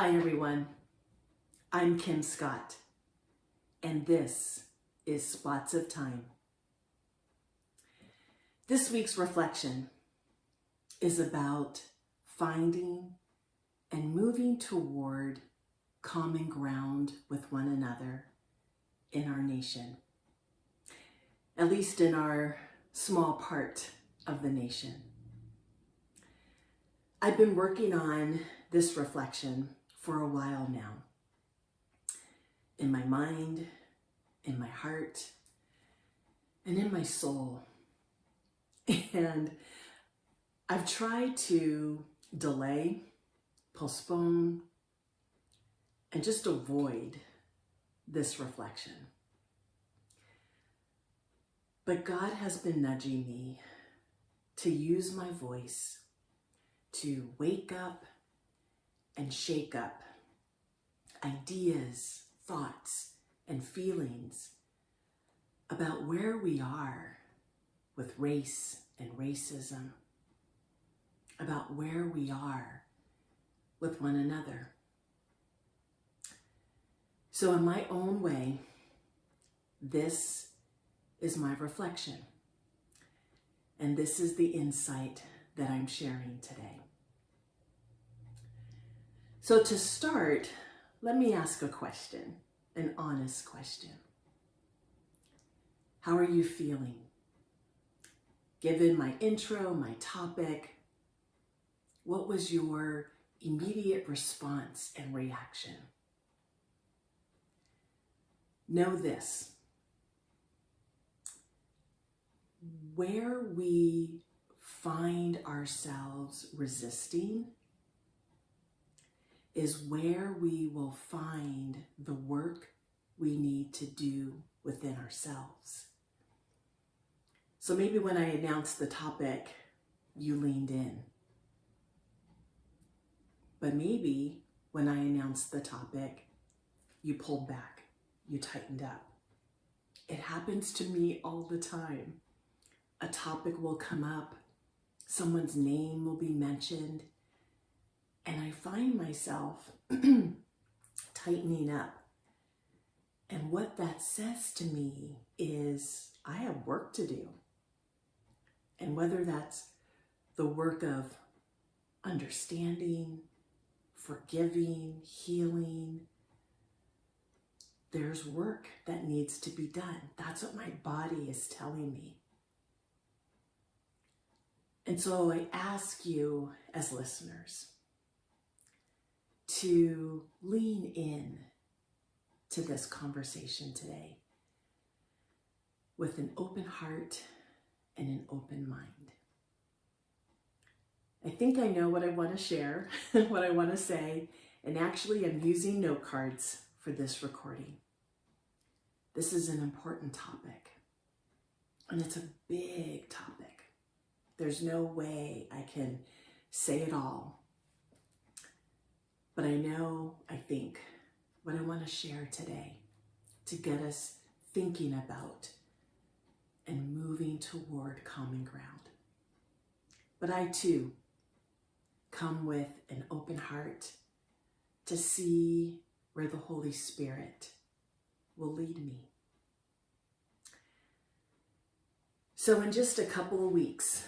Hi everyone, I'm Kim Scott, and this is Spots of Time. This week's reflection is about finding and moving toward common ground with one another in our nation, at least in our small part of the nation. I've been working on this reflection for a while now, in my mind, in my heart, and in my soul. And I've tried to delay, postpone, and just avoid this reflection. But God has been nudging me to use my voice to wake up and shake up ideas, thoughts, and feelings about where we are with race and racism, about where we are with one another. So in my own way, this is my reflection, and this is the insight that I'm sharing today. So to start, let me ask a question, an honest question. How are you feeling? Given my intro, my topic, what was your immediate response and reaction? Know this: where we find ourselves resisting is where we will find the work we need to do within ourselves. So maybe when I announced the topic, you leaned in. But maybe when I announced the topic, you pulled back, you tightened up. It happens to me all the time. A topic will come up, someone's name will be mentioned, and I find myself tightening up. And what that says to me is I have work to do. And whether that's the work of understanding, forgiving, healing, there's work that needs to be done. That's what my body is telling me. And so I ask you as listeners to lean in to this conversation today with an open heart and an open mind. I think I know what I want to share, what I want to say, and actually I'm using note cards for this recording. This is an important topic, and it's a big topic. There's no way I can say it all. But I think, what I want to share today to get us thinking about and moving toward common ground. But I too come with an open heart to see where the Holy Spirit will lead me. So in just a couple of weeks,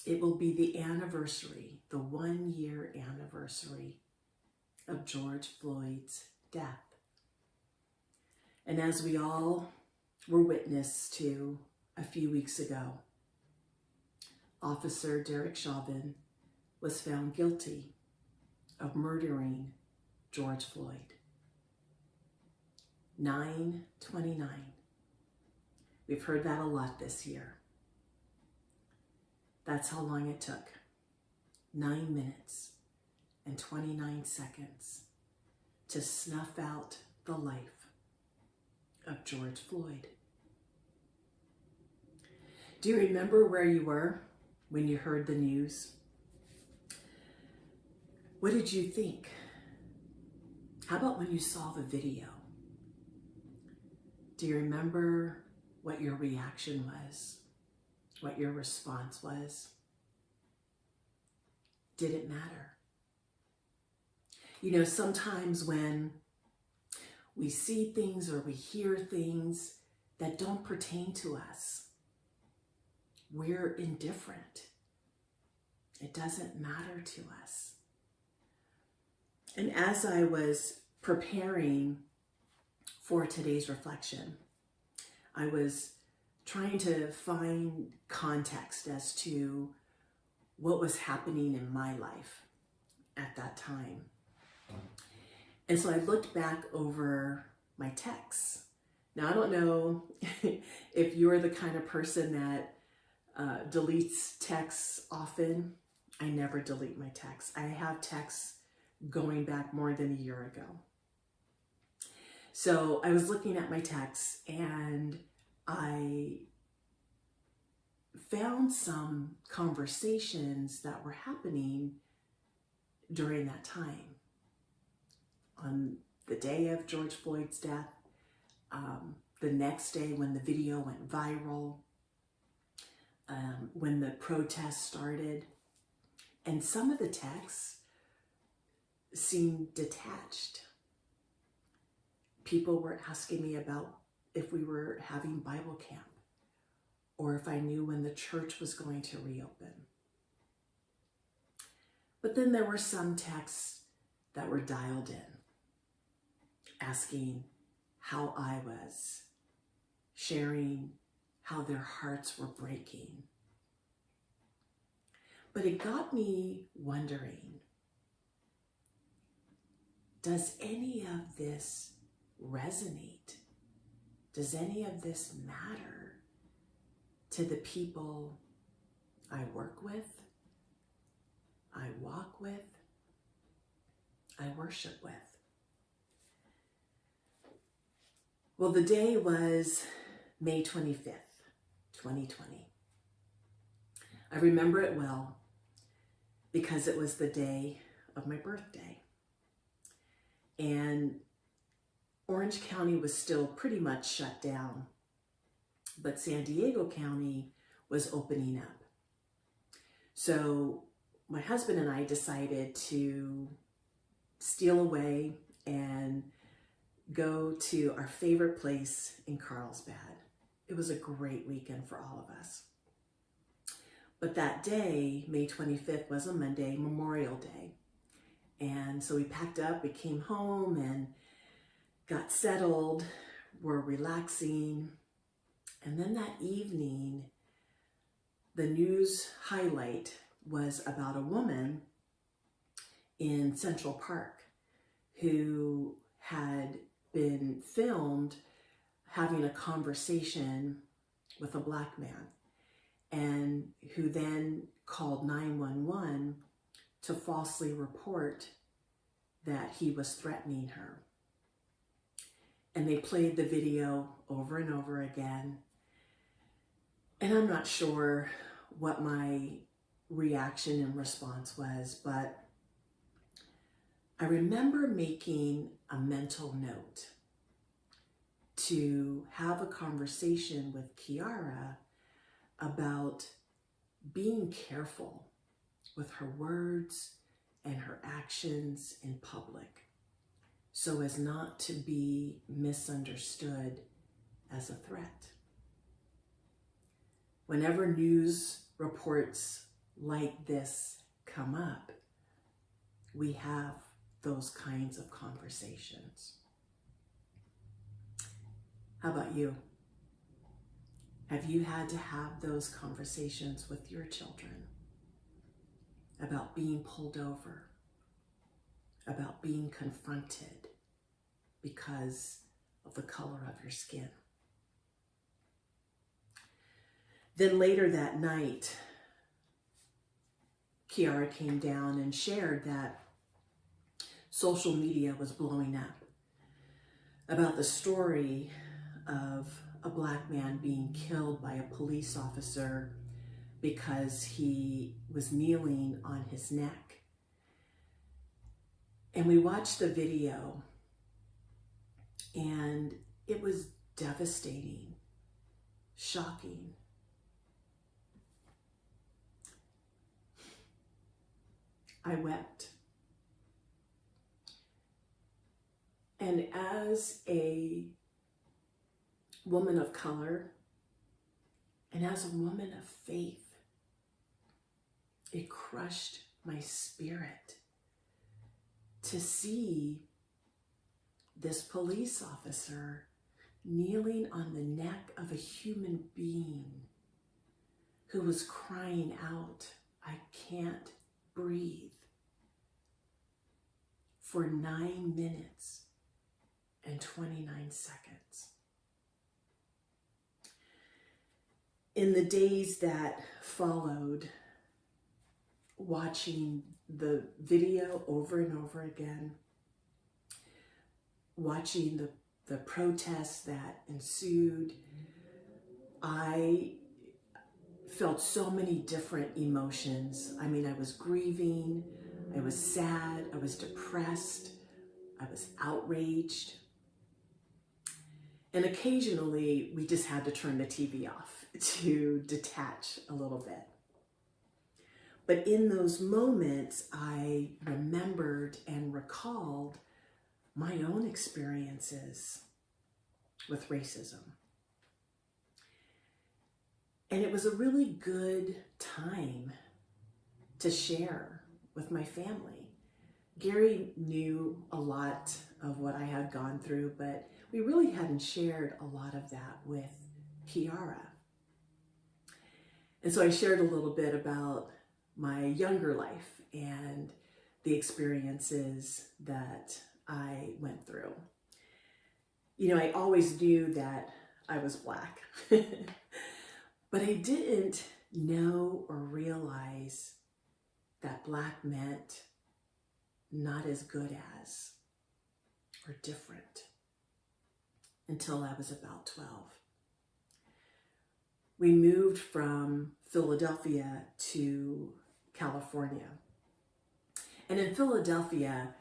it will be the anniversary, the 1-year anniversary of George Floyd's death. And as we all were witness to a few weeks ago, Officer Derek Chauvin was found guilty of murdering George Floyd. 9/29. We've heard that a lot this year. That's how long it took. 9 minutes and 29 seconds to snuff out the life of George Floyd. Do you remember where you were when you heard the news? What did you think? How about when you saw the video? Do you remember what your reaction was? What your response was? Did it matter? You know, sometimes when we see things or we hear things that don't pertain to us, we're indifferent. It doesn't matter to us. And as I was preparing for today's reflection, I was trying to find context as to what was happening in my life at that time. And so I looked back over my texts. Now, I don't know if you're the kind of person that deletes texts often. I never delete my texts. I have texts going back more than a year ago. So I was looking at my texts and I found some conversations that were happening during that time. On the day of George Floyd's death, the next day when the video went viral, when the protests started, and some of the texts seemed detached. People were asking me about if we were having Bible camp or if I knew when the church was going to reopen. But then there were some texts that were dialed in, asking how I was, sharing how their hearts were breaking. But it got me wondering, does any of this resonate? Does any of this matter to the people I work with, I walk with, I worship with? Well, the day was May 25th, 2020. I remember it well because it was the day of my birthday. And Orange County was still pretty much shut down, but San Diego County was opening up. So my husband and I decided to steal away and go to our favorite place in Carlsbad. It was a great weekend for all of us. But that day, May 25th, was a Monday, Memorial Day. And so we packed up, we came home and got settled, were relaxing. And then that evening, the news highlight was about a woman in Central Park who had been filmed having a conversation with a Black man, and who then called 911 to falsely report that he was threatening her. And they played the video over and over again. And I'm not sure what my reaction and response was, but I remember making a mental note to have a conversation with Kiara about being careful with her words and her actions in public so as not to be misunderstood as a threat. Whenever news reports like this come up, we have those kinds of conversations. How about you? Have you had to have those conversations with your children about being pulled over, about being confronted because of the color of your skin? Then later that night, Kiara came down and shared that social media was blowing up about the story of a Black man being killed by a police officer because he was kneeling on his neck. And we watched the video, and it was devastating, shocking. I wept. And as a woman of color and as a woman of faith, it crushed my spirit to see this police officer kneeling on the neck of a human being who was crying out, "I can't breathe," for 9 minutes and 29 seconds. In the days that followed, watching the video over and over again, watching the protests that ensued, I felt so many different emotions. I mean, I was grieving, I was sad, I was depressed, I was outraged. And occasionally we just had to turn the TV off to detach a little bit. But in those moments, I remembered and recalled my own experiences with racism. And it was a really good time to share with my family. Gary knew a lot of what I had gone through, but we really hadn't shared a lot of that with Kiara. And so I shared a little bit about my younger life and the experiences that I went through. You know, I always knew that I was Black, but I didn't know or realize that Black meant not as good as or different until I was about 12. We moved from Philadelphia to California. And in Philadelphia,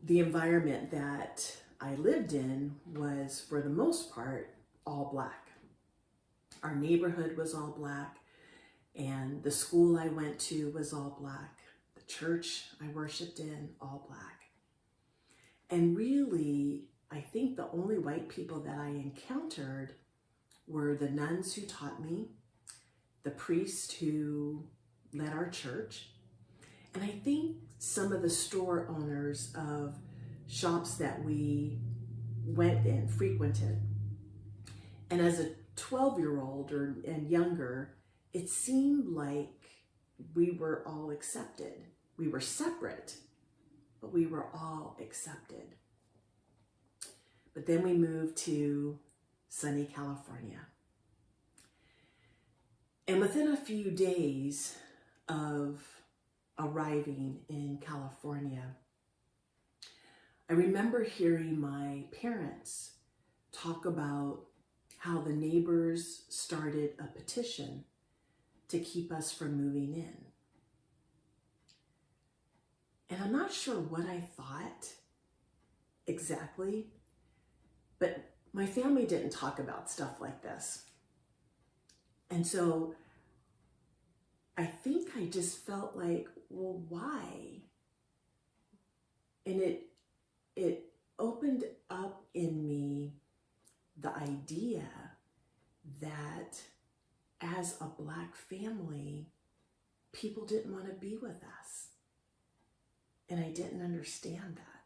the environment that I lived in was, for the most part, all Black. Our neighborhood was all Black, and the school I went to was all Black. The church I worshiped in, all Black. And really, I think the only white people that I encountered were the nuns who taught me, the priest who led our church, and I think some of the store owners of shops that we went and frequented. And as a 12-year-old and younger, it seemed like we were all accepted. We were separate, but we were all accepted. But then we moved to sunny California. And within a few days of arriving in California, I remember hearing my parents talk about how the neighbors started a petition to keep us from moving in. And I'm not sure what I thought exactly, but my family didn't talk about stuff like this. And so I think I just felt like, well, why? And it opened up in me the idea that as a Black family, people didn't want to be with us. And I didn't understand that.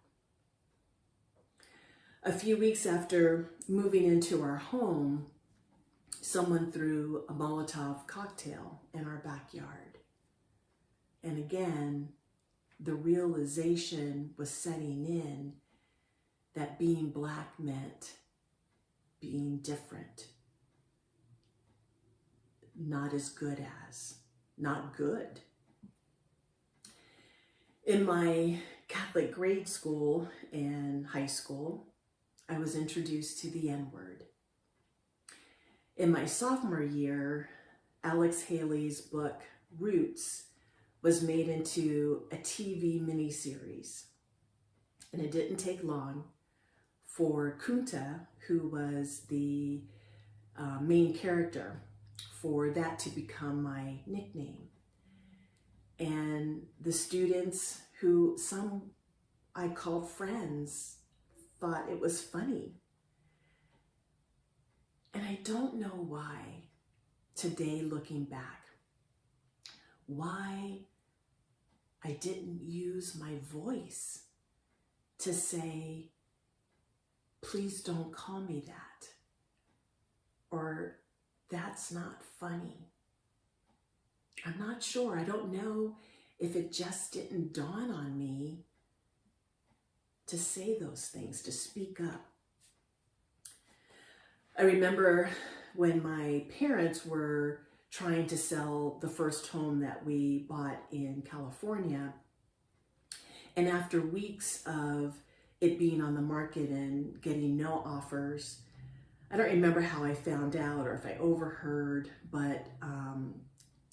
A few weeks after moving into our home, someone threw a Molotov cocktail in our backyard. And again, the realization was setting in that being Black meant being different, not as good as, not good. In my Catholic grade school and high school, I was introduced to the N-word. In my sophomore year, Alex Haley's book, Roots, was made into a TV miniseries. And it didn't take long for Kunta, who was the main character, for that to become my nickname. And the students, who some I called friends, thought it was funny. And I don't know why, today looking back, why I didn't use my voice to say, please don't call me that, or that's not funny. I'm not sure. I don't know if it just didn't dawn on me to say those things, to speak up. I remember when my parents were trying to sell the first home that we bought in California, and after weeks of it being on the market and getting no offers, I don't remember how I found out or if I overheard, but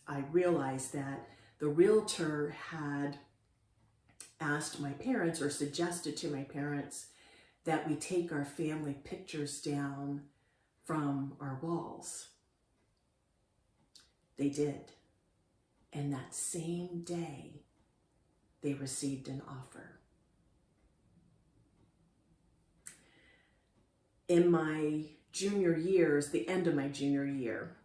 I realized that the realtor had asked my parents, or suggested to my parents, that we take our family pictures down from our walls. They did. And that same day, they received an offer. In my junior years, the end of my junior year,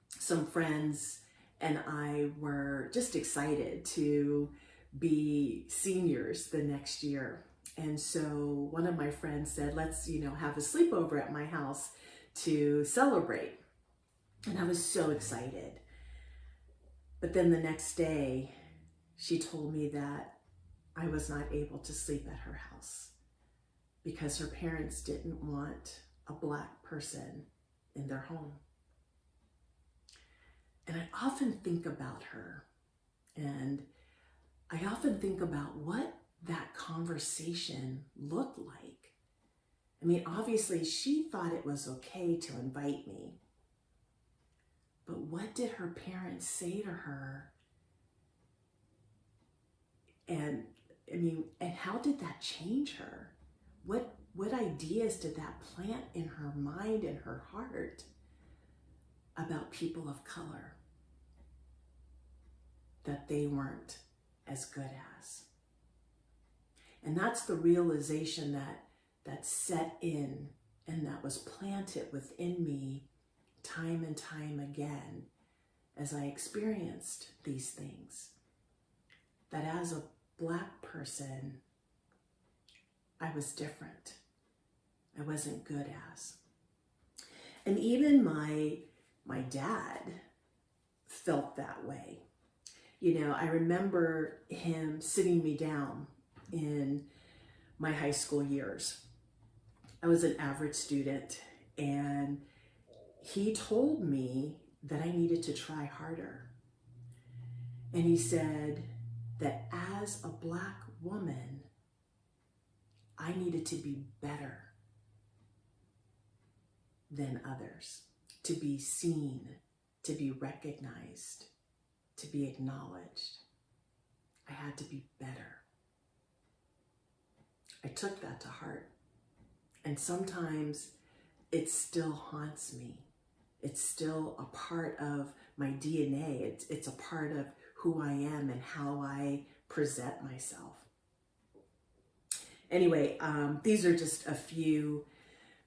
some friends and I were just excited to be seniors the next year. And so one of my friends said, let's, have a sleepover at my house to celebrate. And I was so excited. But then the next day, she told me that I was not able to sleep at her house because her parents didn't want a Black person in their home. And I often think about her, and I often think about what that conversation looked like. I mean, obviously she thought it was okay to invite me, but what did her parents say to her? And how did that change her? What ideas did that plant in her mind and her heart about people of color that they weren't as good as? And that's the realization that set in and that was planted within me time and time again as I experienced these things. That as a Black person, I was different. I wasn't good as. And even my dad felt that way. I remember him sitting me down in my high school years. I was an average student, and he told me that I needed to try harder. And he said that as a Black woman, I needed to be better than others, to be seen, to be recognized, to be acknowledged. I had to be better. I took that to heart. And sometimes it still haunts me. It's still a part of my DNA. It's a part of who I am and how I present myself. Anyway, these are just a few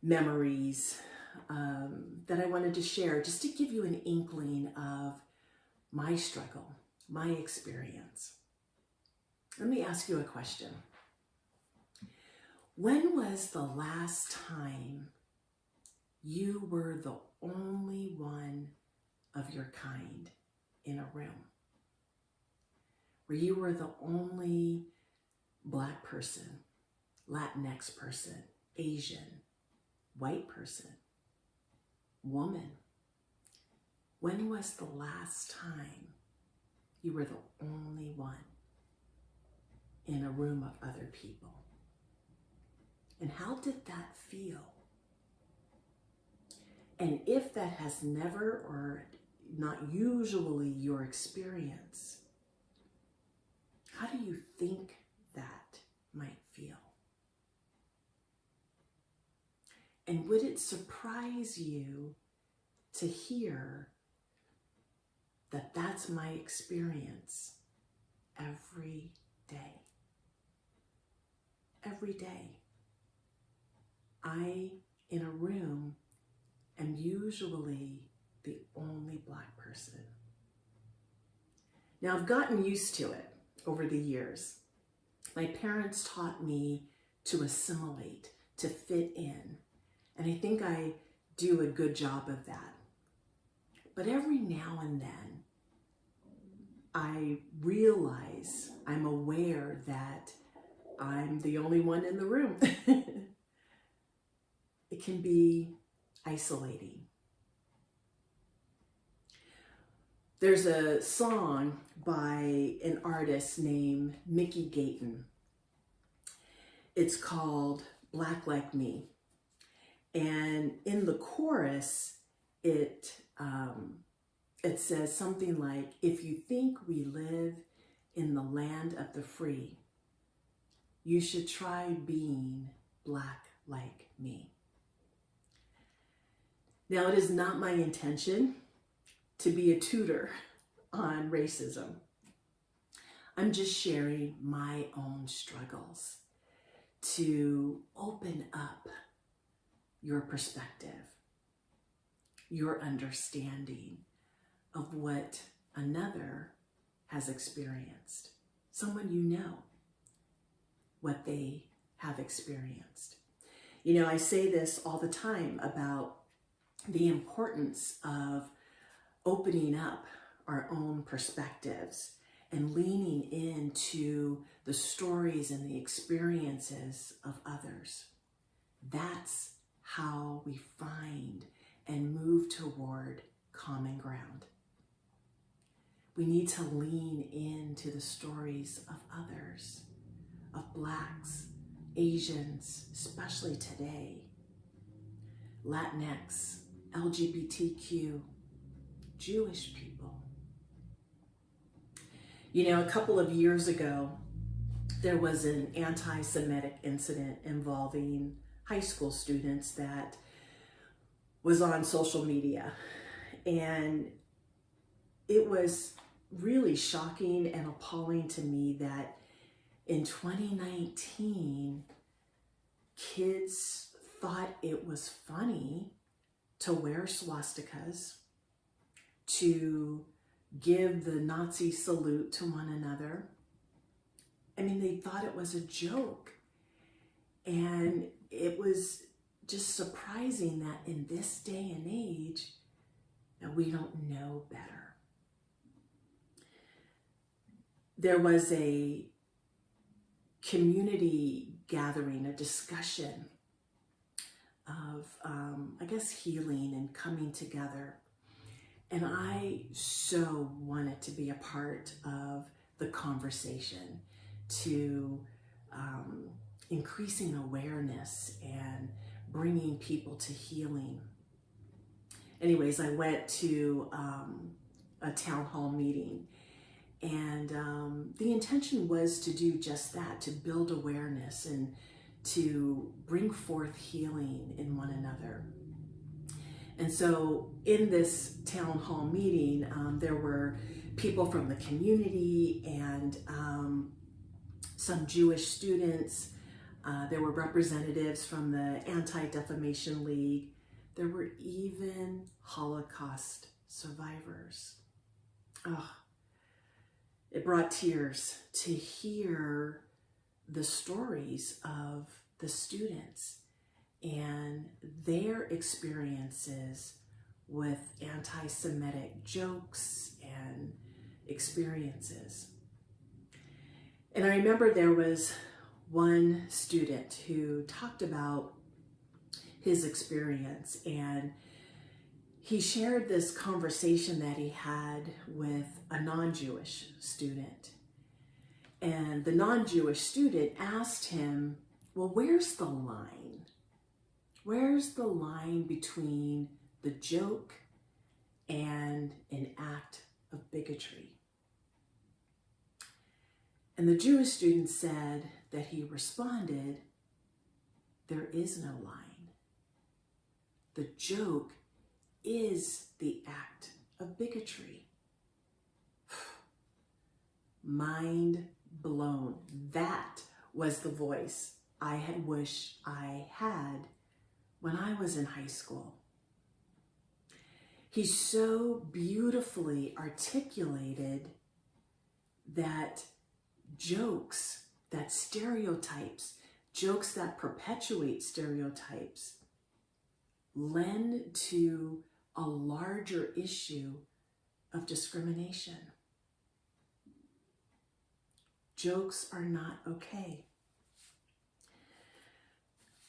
memories that I wanted to share, just to give you an inkling of my struggle, my experience. Let me ask you a question. When was the last time you were the only one of your kind in a room? Where you were the only Black person, Latinx person, Asian, white person, woman? When was the last time you were the only one in a room of other people? And how did that feel? And if that has never or not usually your experience, how do you think that might feel? And would it surprise you to hear that that's my experience every day? Every day. I, in a room, am usually the only Black person. Now, I've gotten used to it over the years. My parents taught me to assimilate, to fit in, and I think I do a good job of that. But every now and then, I realize, I'm aware that I'm the only one in the room. It can be isolating. There's a song by an artist named Mickey Gayton. It's called Black Like Me. And in the chorus, it says something like, if you think we live in the land of the free, you should try being black like me. Now, it is not my intention to be a tutor on racism. I'm just sharing my own struggles to open up your perspective, your understanding of what another has experienced, someone you know, what they have experienced. You know, I say this all the time about the importance of opening up our own perspectives and leaning into the stories and the experiences of others. That's how we find and move toward common ground. We need to lean into the stories of others, of Blacks, Asians, especially today, Latinx, LGBTQ, Jewish people. You know, a couple of years ago, there was an anti-Semitic incident involving high school students that was on social media. And it was really shocking and appalling to me that in 2019, kids thought it was funny to wear swastikas, to give the Nazi salute to one another. I mean, they thought it was a joke. And it was just surprising that in this day and age, that we don't know better. There was a community gathering, a discussion of, healing and coming together. And I so wanted to be a part of the conversation to increasing awareness and bringing people to healing. Anyways, I went to a town hall meeting, and the intention was to do just that, to build awareness and to bring forth healing in one another. And so in this town hall meeting, there were people from the community and some Jewish students. There were representatives from the Anti-Defamation League. There were even Holocaust survivors. Oh, it brought tears to hear the stories of the students and their experiences with anti-Semitic jokes and experiences. And I remember there was one student who talked about his experience, and he shared this conversation that he had with a non-Jewish student. And the non-Jewish student asked him, well, where's the line? Where's the line between the joke and an act of bigotry? And the Jewish student said that he responded, there is no line. The joke is the act of bigotry. Mind blown. That was the voice I had wished I had when I was in high school. He so beautifully articulated that jokes, that stereotypes, jokes that perpetuate stereotypes, lend to a larger issue of discrimination. Jokes are not okay.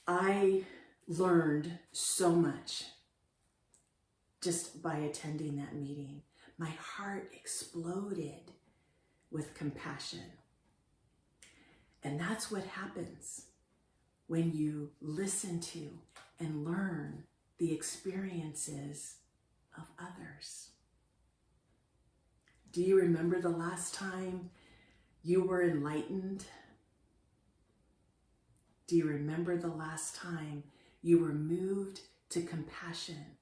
I learned so much just by attending that meeting. My heart exploded with compassion. And that's what happens when you listen to and learn the experiences of others. Do you remember the last time you were enlightened? Do you remember the last time you were moved to compassion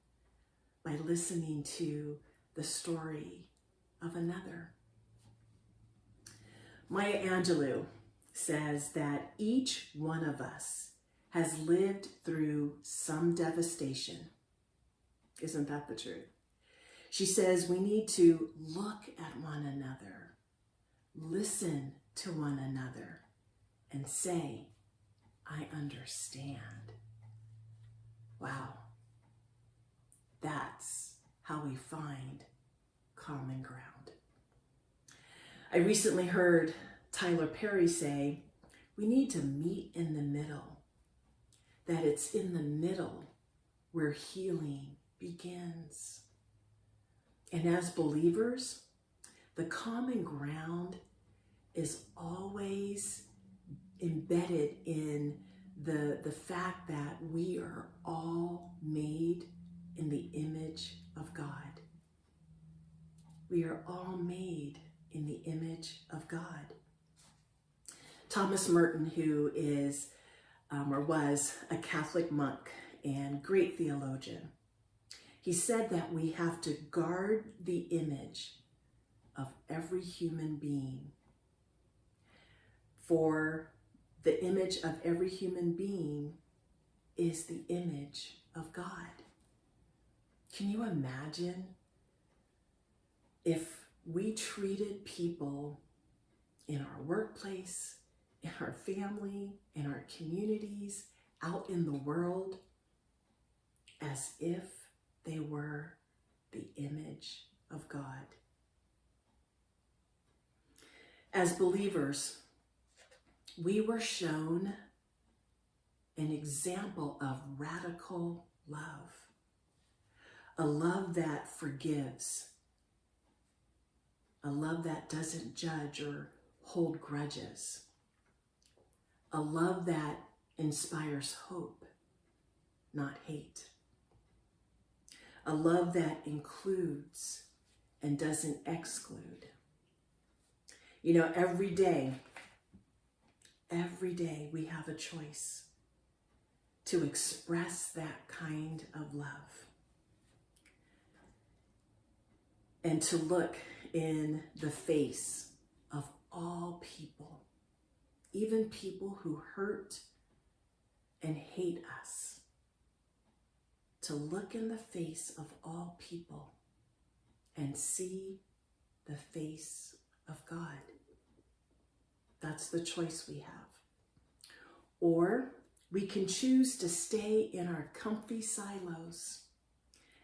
by listening to the story of another? Maya Angelou says that each one of us has lived through some devastation. Isn't that the truth? She says we need to look at one another, listen to one another, and say, I understand. Wow. That's how we find common ground. I recently heard Tyler Perry say, we need to meet in the middle, that it's in the middle where healing begins. And as believers, the common ground is always embedded in the fact that we are all made in the image of God. We are all made in the image of God. Thomas Merton, who is or was a Catholic monk and great theologian, he said that we have to guard the image of every human being. For the image of every human being is the image of God. Can you imagine if we treated people in our workplace, in our family, in our communities, out in the world, as if they were the image of God? As believers, we were shown an example of radical love, a love that forgives, a love that doesn't judge or hold grudges, a love that inspires hope, not hate, a love that includes and doesn't exclude. You know, every day we have a choice to express that kind of love and to look in the face of all people, even people who hurt and hate us, to look in the face of all people and see the face of God. That's the choice we have. Or we can choose to stay in our comfy silos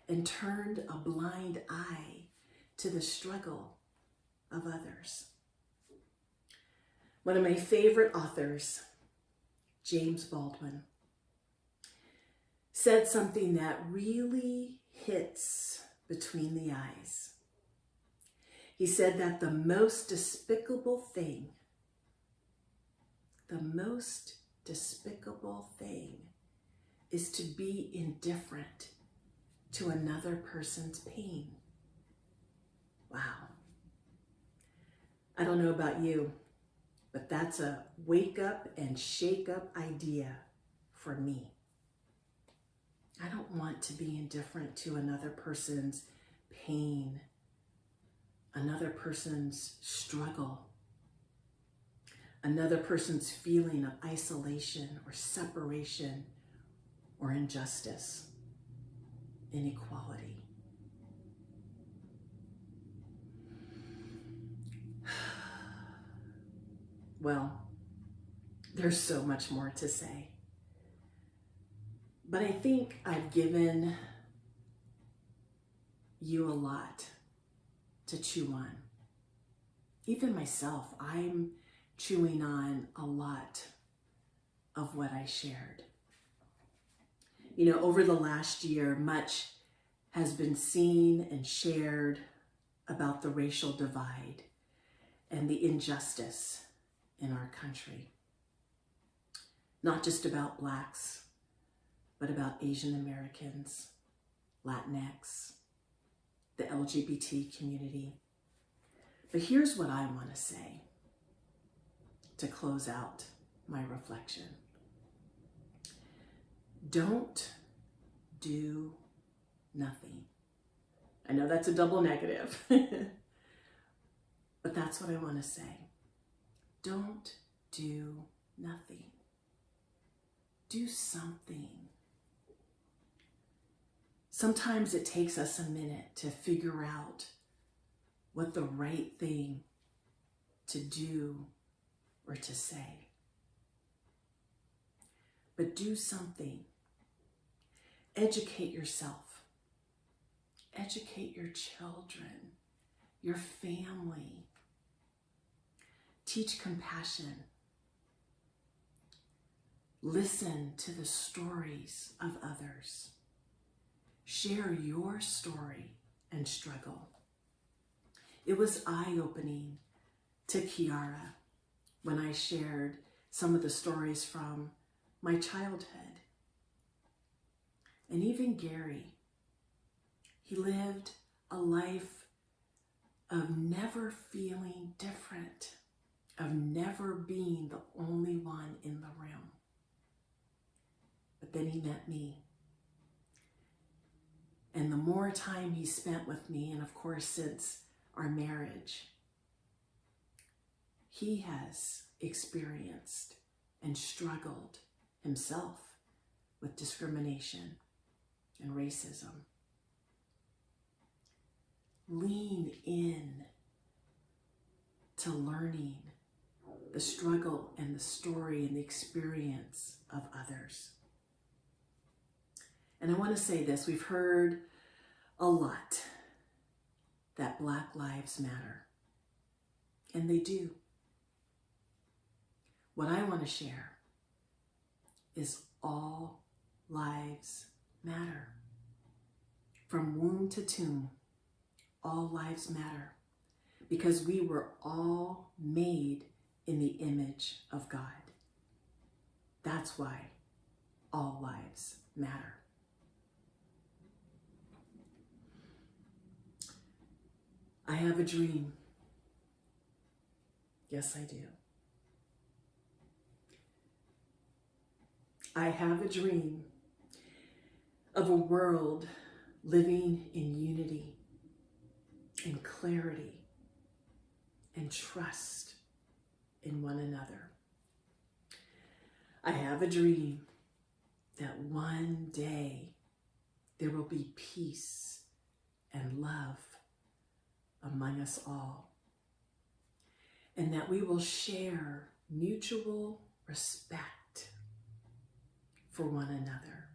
and turn a blind eye to the struggle of others. One of my favorite authors, James Baldwin, said something that really hits between the eyes. He said that the most despicable thing is to be indifferent to another person's pain. Wow. I don't know about you, but that's a wake up and shake up idea for me. I don't want to be indifferent to another person's pain, another person's struggle, another person's feeling of isolation or separation or injustice, inequality. Well, there's so much more to say. But I think I've given you a lot to chew on. Even myself, I'm chewing on a lot of what I shared. You know, over the last year, much has been seen and shared about the racial divide and the injustice in our country. Not just about Blacks, but about Asian Americans, Latinx, the LGBT community. But here's what I want to say to close out my reflection. Don't do nothing. I know that's a double negative, but that's what I want to say. Don't do nothing. Do something. Sometimes it takes us a minute to figure out what the right thing to do or to say. But do something. Educate yourself. Educate your children, your family. Teach compassion. Listen to the stories of others. Share your story and struggle. It was eye-opening to Kiara when I shared some of the stories from my childhood. And even Gary, he lived a life of never feeling different, of never being the only one in the room. But then he met me. And the more time he spent with me, and of course since our marriage, he has experienced and struggled himself with discrimination and racism. Lean in to learning the struggle and the story and the experience of others. And I want to say this, we've heard a lot that Black lives matter, and they do. What I want to share is all lives matter. From womb to tomb, all lives matter, because we were all made in the image of God. That's why all lives matter. I have a dream. Yes, I do. I have a dream of a world living in unity and clarity and trust in one another. I have a dream that one day there will be peace and love among us all, and that we will share mutual respect for one another,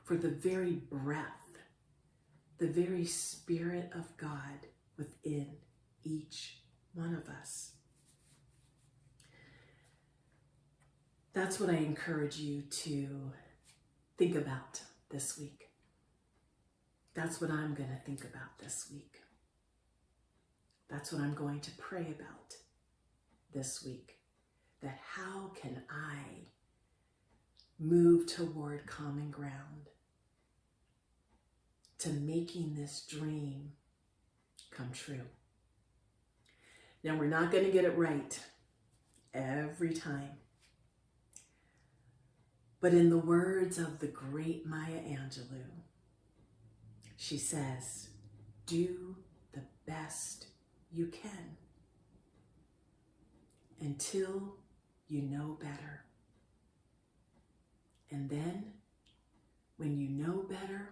for the very breath, the very Spirit of God within each one of us. That's what I encourage you to think about this week. That's what I'm going to think about this week. That's what I'm going to pray about this week. That how can I move toward common ground to making this dream come true? Now, we're not going to get it right every time. But in the words of the great Maya Angelou, she says, do the best you can until you know better. And then when you know better,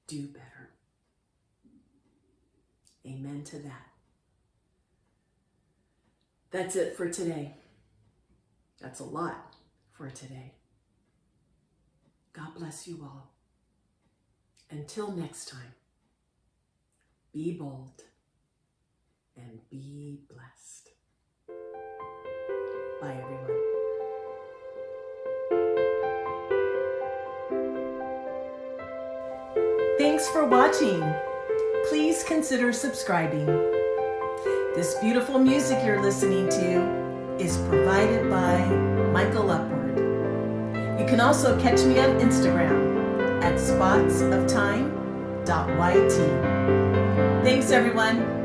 do better. Amen to that. That's it for today. That's a lot for today. God bless you all. Until next time, be bold and be blessed. Bye, everyone. Thanks for watching. Please consider subscribing. This beautiful music you're listening to is provided by Michael Upward. You can also catch me on Instagram at spotsoftime.yt. Thanks, everyone.